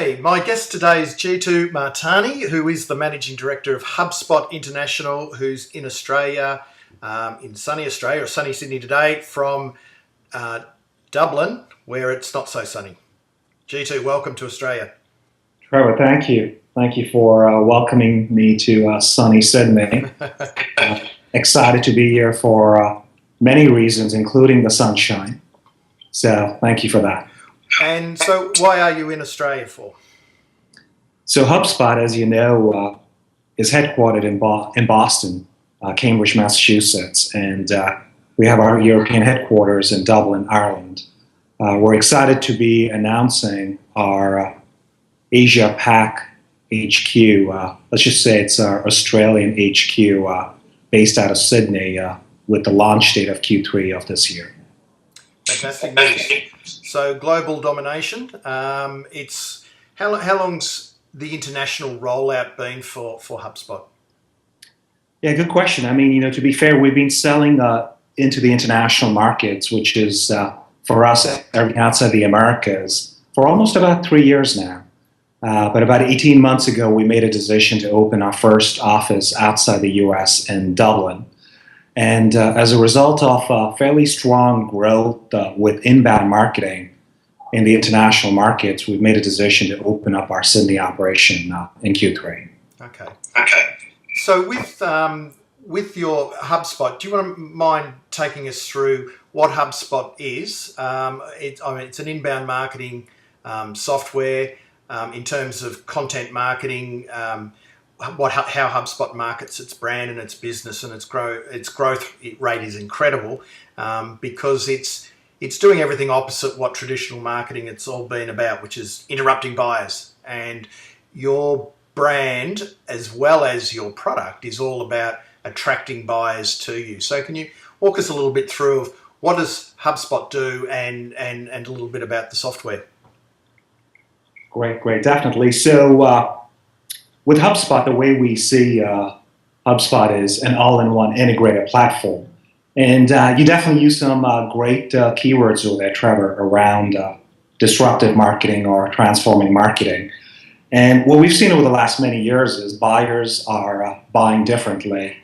Okay, my guest today is Jeetu Mahtani, who is the Managing Director of HubSpot International, who's in Australia, in sunny Australia, or sunny Sydney today, from Dublin, where it's not so sunny. Jeetu, welcome to Australia. Trevor, thank you. Thank you for welcoming me to sunny Sydney. Excited to be here for many reasons, including the sunshine. So thank you for that. And so why are you in Australia for? So HubSpot, as you know, is headquartered in Boston, Cambridge, Massachusetts, and we have our European headquarters in Dublin, Ireland. We're excited to be announcing our Asia Pac HQ. Let's just say it's our Australian HQ based out of Sydney with the launch date of Q3 of this year. Fantastic news. So global domination. It's how long's the international rollout been for HubSpot? Yeah, good question. I mean, to be fair, we've been selling into the international markets, which is for us everything outside the Americas, for almost about 3 years now. But about 18 months ago, we made a decision to open our first office outside the US in Dublin. And as a result of fairly strong growth with inbound marketing in the international markets, we've made a decision to open up our Sydney operation in Q3. Okay. So with your HubSpot, do you want to mind taking us through what HubSpot is? It's an inbound marketing software in terms of content marketing. How HubSpot markets its brand and its business, and its growth rate is incredible because it's doing everything opposite what traditional marketing it's all been about, which is interrupting buyers. And your brand, as well as your product, is all about attracting buyers to you. So can you walk us a little bit through of what does HubSpot do and a little bit about the software? Great, definitely. So with HubSpot, the way we see HubSpot is an all-in-one integrated platform. And you definitely use some great keywords over there, Trevor, around disruptive marketing or transforming marketing. And what we've seen over the last many years is buyers are buying differently.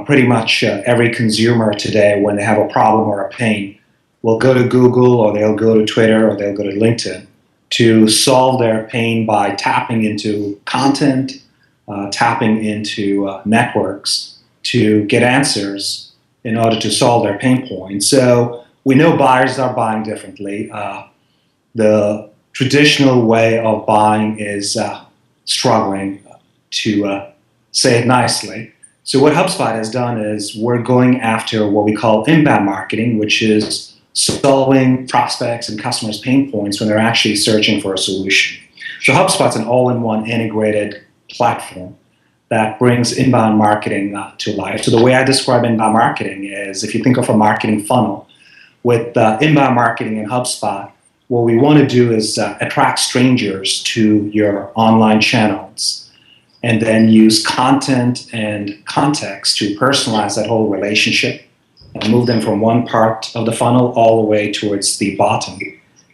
Pretty much every consumer today, when they have a problem or a pain, will go to Google or they'll go to Twitter or they'll go to LinkedIn to solve their pain by tapping into content, tapping into networks to get answers in order to solve their pain points. So we know buyers are buying differently. The traditional way of buying is struggling, to say it nicely. So what HubSpot has done is we're going after what we call inbound marketing, which is solving prospects and customers' pain points when they're actually searching for a solution. So HubSpot's an all-in-one integrated platform that brings inbound marketing to life. So the way I describe inbound marketing is if you think of a marketing funnel, with inbound marketing in HubSpot, what we want to do is attract strangers to your online channels and then use content and context to personalize that whole relationship and move them from one part of the funnel all the way towards the bottom,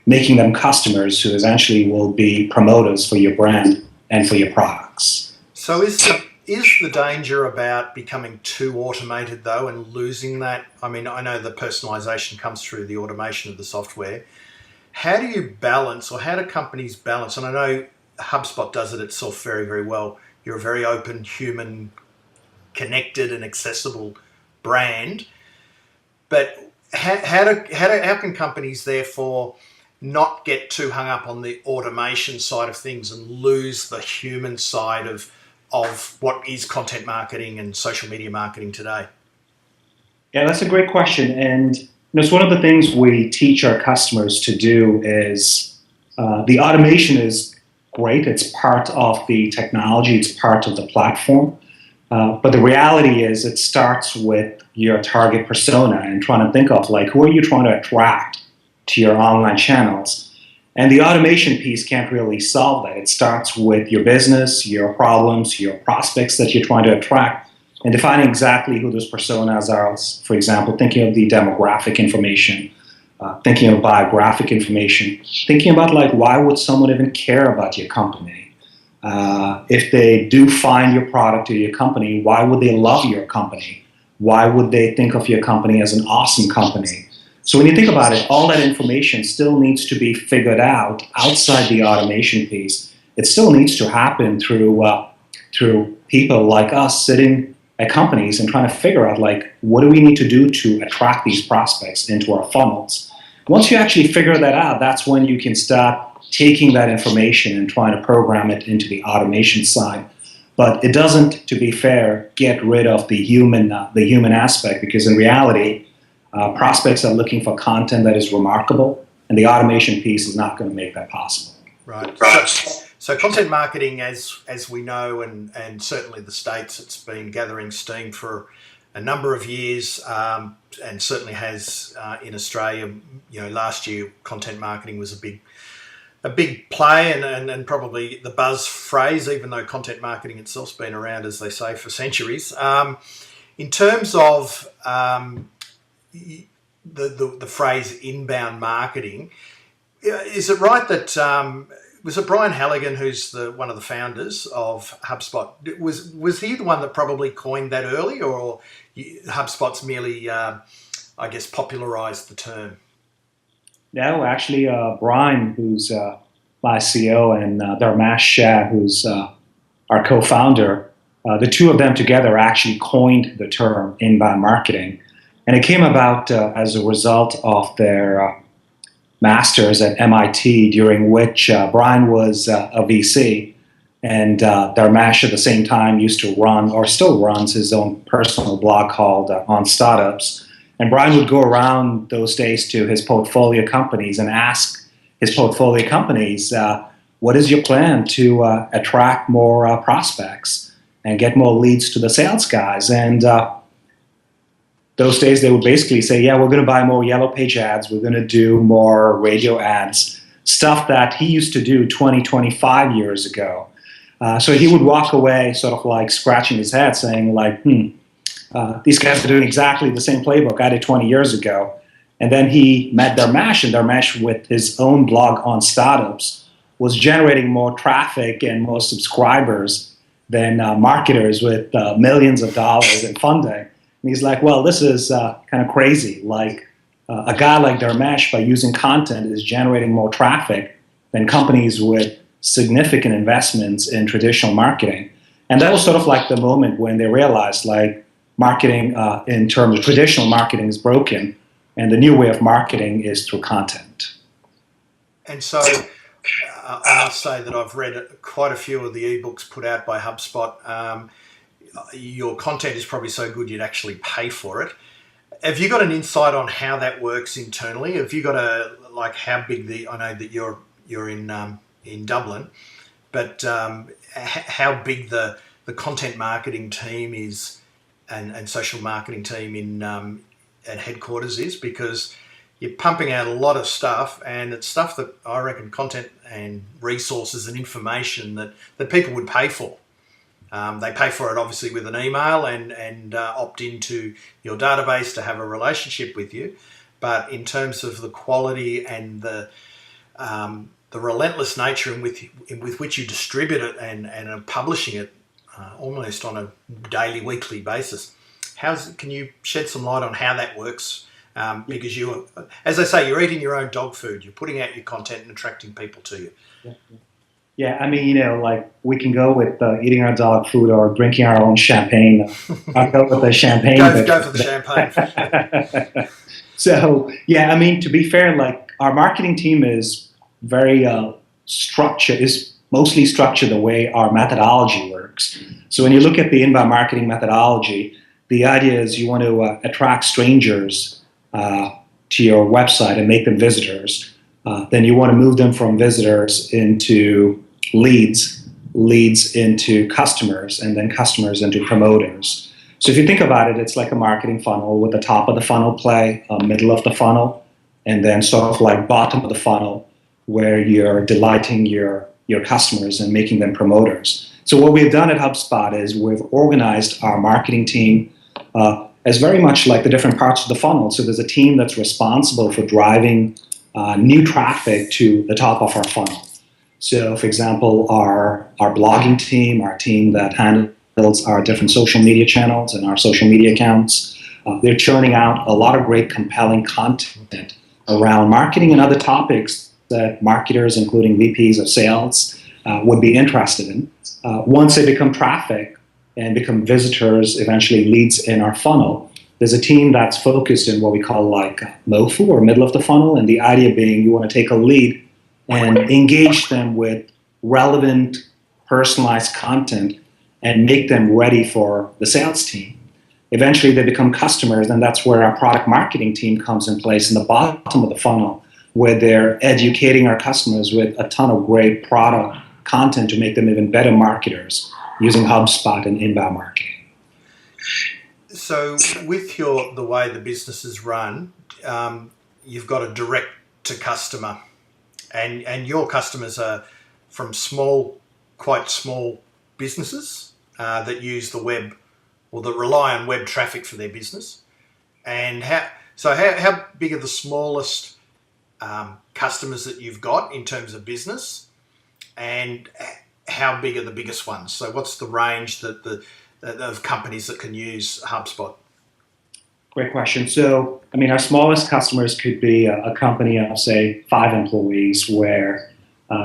making them customers who essentially will be promoters for your brand and for your products. So is the danger about becoming too automated, though, and losing that? I mean, I know the personalization comes through the automation of the software. How do you balance, or how do companies balance? And I know HubSpot does it itself very, very well. You're a very open, human, connected and accessible brand. But how can companies therefore not get too hung up on the automation side of things and lose the human side of what is content marketing and social media marketing today? Yeah, that's a great question. And it's one of the things we teach our customers to do is the automation is great. It's part of the technology. It's part of the platform. But the reality is it starts with your target persona and trying to think of who are you trying to attract to your online channels. And the automation piece can't really solve that. It starts with your business, your problems, your prospects that you're trying to attract, and defining exactly who those personas are. For example, thinking of the demographic information thinking of biographic information, thinking about like why would someone even care about your company? If they do find your product or your company, why would they love your company? Why would they think of your company as an awesome company? So when you think about it, all that information still needs to be figured out outside the automation piece. It still needs to happen through people like us sitting at companies and trying to figure out like what do we need to do to attract these prospects into our funnels. Once you actually figure that out, that's when you can start taking that information and trying to program it into the automation side. But it doesn't, to be fair, get rid of the human aspect, because in reality, prospects are looking for content that is remarkable, and the automation piece is not going to make that possible. Right. So content marketing, as we know, and certainly the States, it's been gathering steam for a number of years, and certainly has in Australia. You know, last year content marketing was a big play and probably the buzz phrase, even though content marketing itself's been around, as they say, for centuries. In terms of the phrase inbound marketing, is it right that was it Brian Halligan, who's one of the founders of HubSpot? Was he the one that probably coined that early, or HubSpot's merely, I guess, popularised the term? No, actually, Brian, who's my CEO, and Dharmesh Shah, who's our co-founder, the two of them together actually coined the term inbound marketing. And it came about as a result of their masters at MIT, during which Brian was a VC, and Dharmesh at the same time used to run, or still runs, his own personal blog called On Startups. And Brian would go around those days to his portfolio companies and ask his portfolio companies, what is your plan to attract more prospects and get more leads to the sales guys? And those days they would basically say, yeah, we're going to buy more yellow page ads, we're going to do more radio ads, stuff that he used to do 20, 25 years ago. So he would walk away sort of like scratching his head saying like, these guys are doing exactly the same playbook I did 20 years ago. And then he met Dharmesh, and Dharmesh, with his own blog on startups, was generating more traffic and more subscribers than marketers with millions of dollars in funding. And he's like, well, this is kind of crazy. Like a guy like Dharmesh, by using content, is generating more traffic than companies with significant investments in traditional marketing. And that was sort of like the moment when they realized, like, marketing in terms of traditional marketing is broken, and the new way of marketing is through content. And so I must say that I've read quite a few of the ebooks put out by HubSpot. Your content is probably so good you'd actually pay for it. Have you got an insight on how that works internally? Have you got how big I know that you're in Dublin, but how big the content marketing team is and social marketing team at headquarters is, because you're pumping out a lot of stuff, and it's stuff that I reckon, content and resources and information that people would pay for. They pay for it obviously with an email and opt into your database to have a relationship with you. But in terms of the quality and the relentless nature with which you distribute it and are publishing it almost on a daily, weekly basis, can you shed some light on how that works? Because you, as I say, you're eating your own dog food. You're putting out your content and attracting people to you. Yeah, I mean, like we can go with eating our dog food or drinking our own champagne. I'll go with the champagne. Go for the champagne. So, yeah, I mean, to be fair, like our marketing team is very structured, is mostly structured the way our methodology works. So when you look at the inbound marketing methodology, the idea is you want to attract strangers to your website and make them visitors. Then you want to move them from visitors into leads into customers, and then customers into promoters. So if you think about it, it's like a marketing funnel with the top of the funnel play, middle of the funnel, and then sort of like bottom of the funnel where you're delighting your customers and making them promoters. So what we've done at HubSpot is we've organized our marketing team as very much like the different parts of the funnel. So there's a team that's responsible for driving new traffic to the top of our funnel. So, for example, our blogging team, our team that handles our different social media channels and our social media accounts, they're churning out a lot of great, compelling content around marketing and other topics that marketers, including VPs of sales, would be interested in. Once they become traffic and become visitors, eventually leads in our funnel, there's a team that's focused in what we call like MOFU, or middle of the funnel, and the idea being you want to take a lead and engage them with relevant, personalized content and make them ready for the sales team. Eventually they become customers, and that's where our product marketing team comes in place in the bottom of the funnel, where they're educating our customers with a ton of great product content to make them even better marketers using HubSpot and inbound marketing. So with the way the business is run, you've got a direct to customer, and your customers are from quite small businesses that use the web or that rely on web traffic for their business. And how big are the smallest customers that you've got in terms of business, and how big are the biggest ones? So what's the range of companies that can use HubSpot? Great question. So, I mean, our smallest customers could be a company of, say, 5 employees, where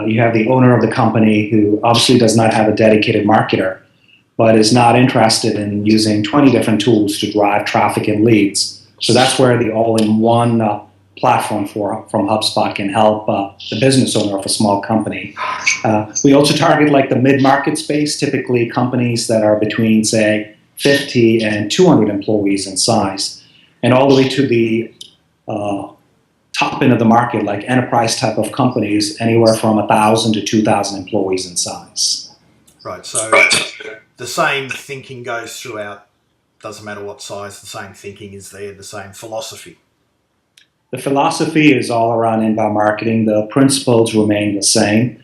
you have the owner of the company who obviously does not have a dedicated marketer, but is not interested in using 20 different tools to drive traffic and leads. So that's where the all-in-one platform from HubSpot can help the business owner of a small company. We also target like the mid-market space, typically companies that are between, say, 50 and 200 employees in size, and all the way to the top end of the market, like enterprise type of companies, anywhere from 1,000 to 2,000 employees in size. Right, so the same thinking goes throughout, doesn't matter what size, the same thinking is there, the same philosophy. The philosophy is all around inbound marketing. The principles remain the same.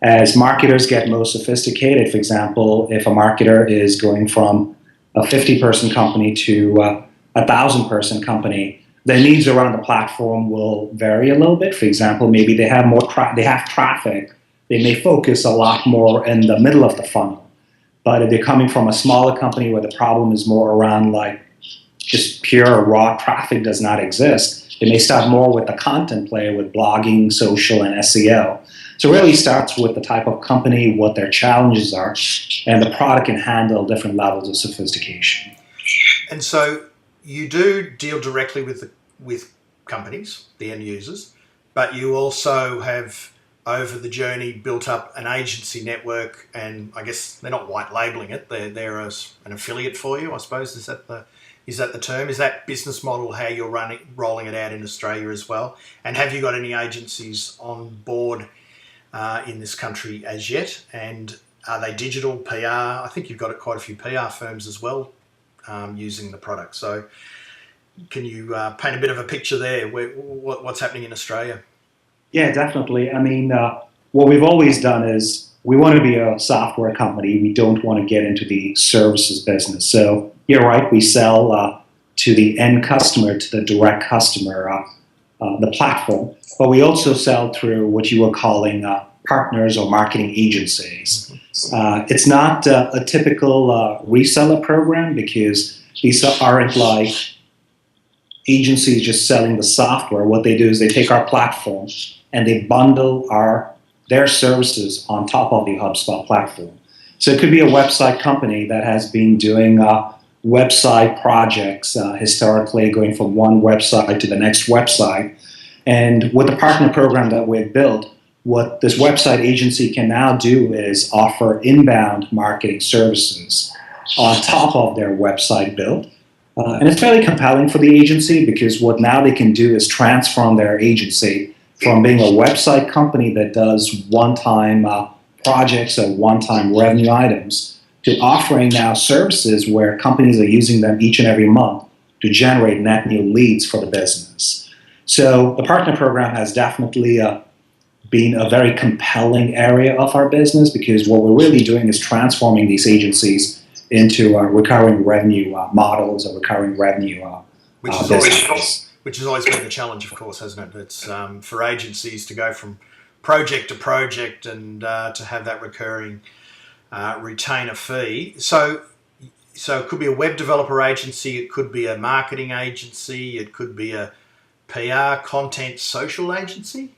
As marketers get more sophisticated, for example, if a marketer is going from a 50-person company to a 1,000-person company, their needs around the platform will vary a little bit. For example, maybe they have traffic. They may focus a lot more in the middle of the funnel. But if they're coming from a smaller company where the problem is more around like just pure raw traffic does not exist, they may start more with the content play, with blogging, social, and SEO. So it really starts with the type of company, what their challenges are, and the product can handle different levels of sophistication. And so you do deal directly with companies, the end users, but you also have, over the journey, built up an agency network, and I guess they're not white labeling it, they're an affiliate for you, I suppose. Is that the term? Is that business model how you're rolling it out in Australia as well? And have you got any agencies on board in this country as yet? And are they digital, PR? I think you've got quite a few PR firms as well using the product. So can you paint a bit of a picture there? What's happening in Australia? Yeah, definitely. I mean, what we've always done is we want to be a software company. We don't want to get into the services business. So you're right, we sell to the end customer, to the direct customer, the platform. But we also sell through what you were calling partners or marketing agencies. It's not a typical reseller program, because these aren't like agencies just selling the software. What they do is they take our platform and they bundle their services on top of the HubSpot platform. So it could be a website company that has been doing website projects historically, going from one website to the next website. And with the partner program that we've built, what this website agency can now do is offer inbound marketing services on top of their website build. And it's fairly compelling for the agency, because what now they can do is transform their agency from being a website company that does one-time projects or one-time revenue items to offering now services where companies are using them each and every month to generate net new leads for the business. So the partner program has definitely been a very compelling area of our business, because what we're really doing is transforming these agencies into recurring revenue models or recurring revenue businesses. Which has always been the challenge, of course, hasn't it? It's for agencies to go from project to project and to have that recurring retainer fee. So it could be a web developer agency, it could be a marketing agency, it could be a PR, content, social agency?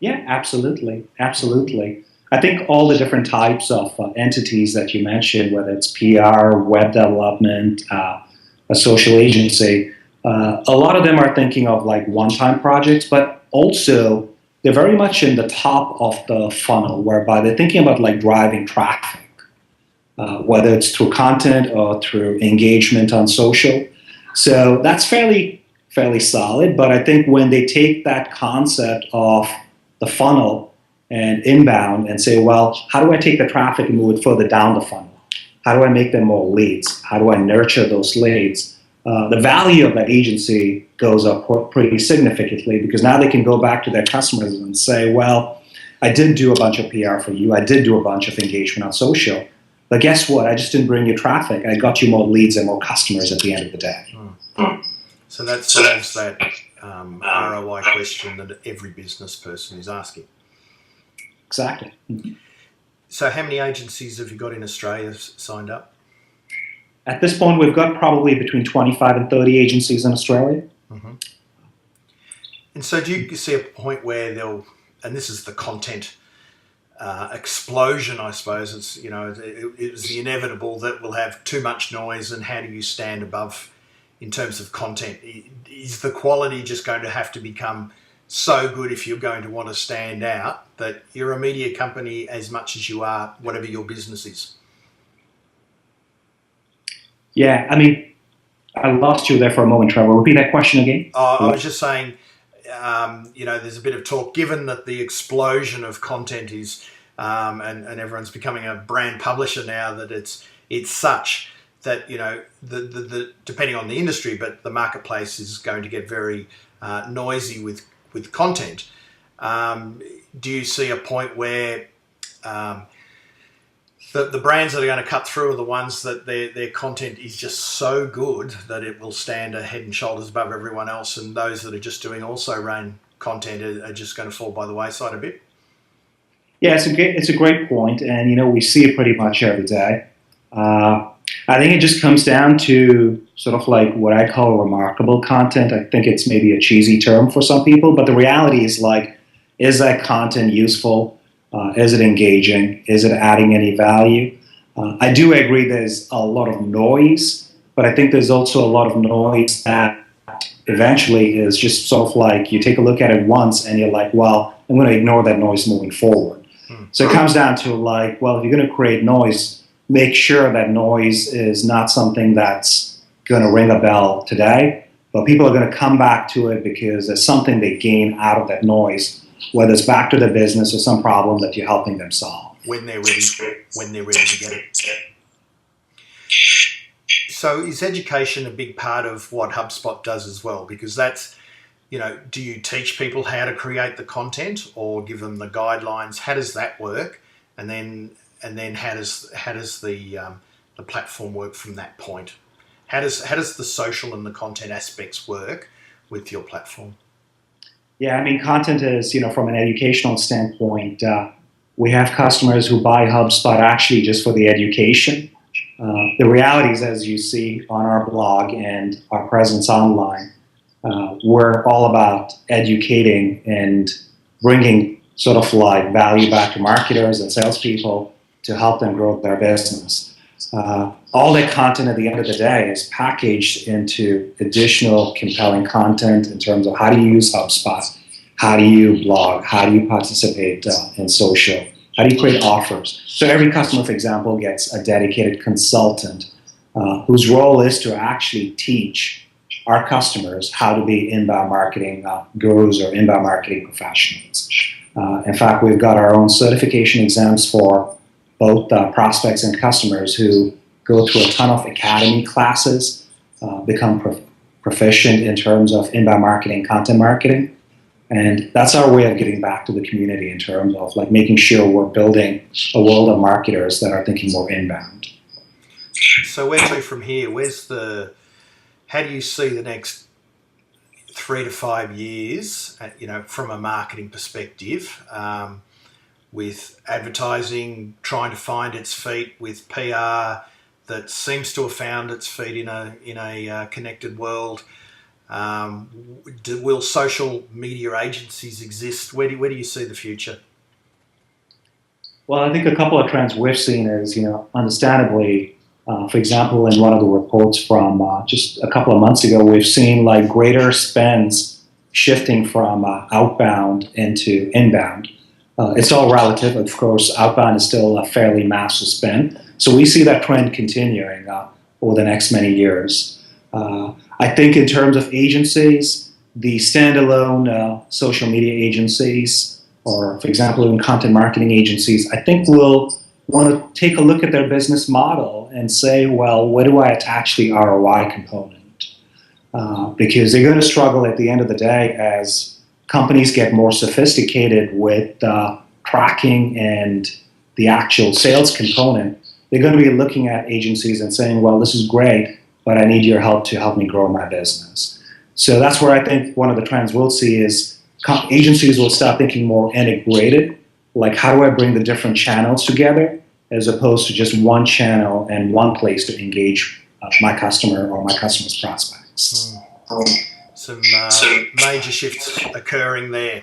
Yeah, absolutely. Absolutely. I think all the different types of entities that you mentioned, whether it's PR, web development, a social agency, a lot of them are thinking of like one-time projects, but also they're very much in the top of the funnel, whereby they're thinking about like driving traffic, whether it's through content or through engagement on social. So that's fairly solid, but I think when they take that concept of the funnel and inbound and say, well, how do I take the traffic and move it further down the funnel? How do I make them more leads? How do I nurture those leads? The value of that agency goes up pretty significantly, because now they can go back to their customers and say, well, I did do a bunch of PR for you. I did do a bunch of engagement on social. But guess what? I just didn't bring you traffic. I got you more leads and more customers at the end of the day. So that solves that ROI question that every business person is asking. Exactly. So how many agencies have you got in Australia signed up? At this point, we've got probably between 25 and 30 agencies in Australia. Mm-hmm. And so do you see a point where they'll, and this is the content explosion, I suppose, it's, you know, it was the inevitable that we'll have too much noise, and how do you stand above in terms of content? Is the quality just going to have to become so good if you're going to want to stand out that you're a media company as much as you are whatever your business is? Yeah, I mean, I lost you there for a moment, Trevor. Repeat that question again. I was just saying, you know, there's a bit of talk, given that the explosion of content is, and everyone's becoming a brand publisher now, that it's such that, you know, the depending on the industry, but the marketplace is going to get very noisy with content. Do you see a point where the brands that are going to cut through are the ones that their content is just so good that it will stand a head and shoulders above everyone else, and those that are just doing also ran content are just going to fall by the wayside a bit? Yeah, it's a great point, and you know, we see it pretty much every day. I think it just comes down to sort of like what I call remarkable content. I think it's maybe a cheesy term for some people, but the reality is, like, is that content useful? Is it engaging? Is it adding any value? I do agree there's a lot of noise, but I think there's also a lot of noise that eventually is just sort of like you take a look at it once and you're like, well, I'm going to ignore that noise moving forward. So it comes down to like, well, if you're going to create noise, make sure that noise is not something that's going to ring a bell today, but people are going to come back to it because there's something they gain out of that noise, whether it's back to their business or some problem that you're helping them solve. When they're ready to get it. So is education a big part of what HubSpot does as well? Because that's, you know, do you teach people how to create the content or give them the guidelines? How does that work? And then how does the platform work from that point? How does the social and the content aspects work with your platform? Yeah, I mean, content is, you know, from an educational standpoint, we have customers who buy HubSpot actually just for the education. The reality is, as you see on our blog and our presence online, we're all about educating and bringing sort of like value back to marketers and salespeople to help them grow their business. All that content at the end of the day is packaged into additional compelling content in terms of how do you use HubSpot, how do you blog, how do you participate in social, how do you create offers. So every customer, for example, gets a dedicated consultant whose role is to actually teach our customers how to be inbound marketing gurus or inbound marketing professionals. In fact, we've got our own certification exams for both prospects and customers who go through a ton of academy classes, become proficient in terms of inbound marketing, content marketing. And that's our way of getting back to the community in terms of like making sure we're building a world of marketers that are thinking more inbound. So where to from here? How do you see the next 3 to 5 years, from a marketing perspective, with advertising trying to find its feet, with PR that seems to have found its feet in a connected world? Will social media agencies exist? Where do you see the future? Well, I think a couple of trends we've seen is, understandably, for example, in one of the reports from just a couple of months ago, we've seen like greater spends shifting from outbound into inbound. It's all relative, of course. Outbound is still a fairly massive spend, so we see that trend continuing over the next many years. I think in terms of agencies, the standalone social media agencies, or for example, even content marketing agencies, I think will want to take a look at their business model and say, well, where do I attach the ROI component? Because they're going to struggle at the end of the day as companies get more sophisticated with tracking and the actual sales component. They're going to be looking at agencies and saying, well, this is great, but I need your help to help me grow my business. So that's where I think one of the trends we'll see is agencies will start thinking more integrated, like how do I bring the different channels together as opposed to just one channel and one place to engage my customer or my customer's prospects. Some major shifts occurring there.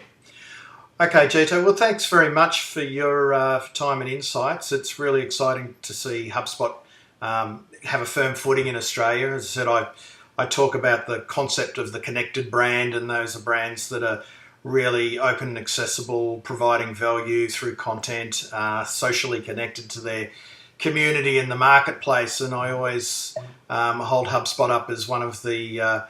Okay, Jeetu, well, thanks very much for your time and insights. It's really exciting to see HubSpot have a firm footing in Australia. As I said, I talk about the concept of the connected brand, and those are brands that are really open and accessible, providing value through content, socially connected to their community in the marketplace. And I always hold HubSpot up as one of the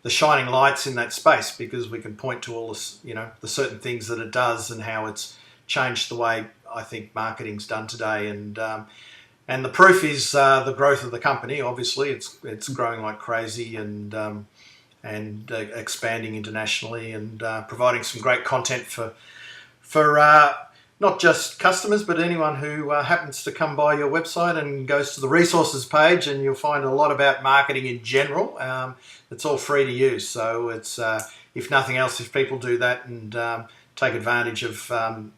shining lights in that space, because we can point to all this, the certain things that it does and how it's changed the way I think marketing's done today. And the proof is the growth of the company. Obviously, it's growing like crazy and expanding internationally and providing some great content for not just customers, but anyone who happens to come by your website and goes to the resources page, and you'll find a lot about marketing in general. It's all free to use. So it's, if nothing else, if people do that and take advantage of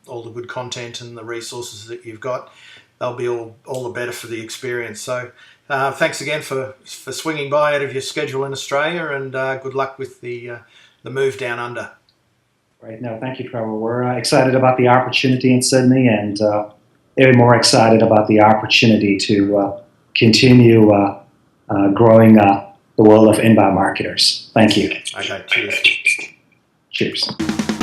all the good content and the resources that you've got, they'll be all the better for the experience. So thanks again for swinging by out of your schedule in Australia, and good luck with the move down under. Right. No, thank you, Trevor. We're excited about the opportunity in Sydney, and even more excited about the opportunity to continue growing the world of inbound marketers. Thank you. Okay, cheers. Cheers.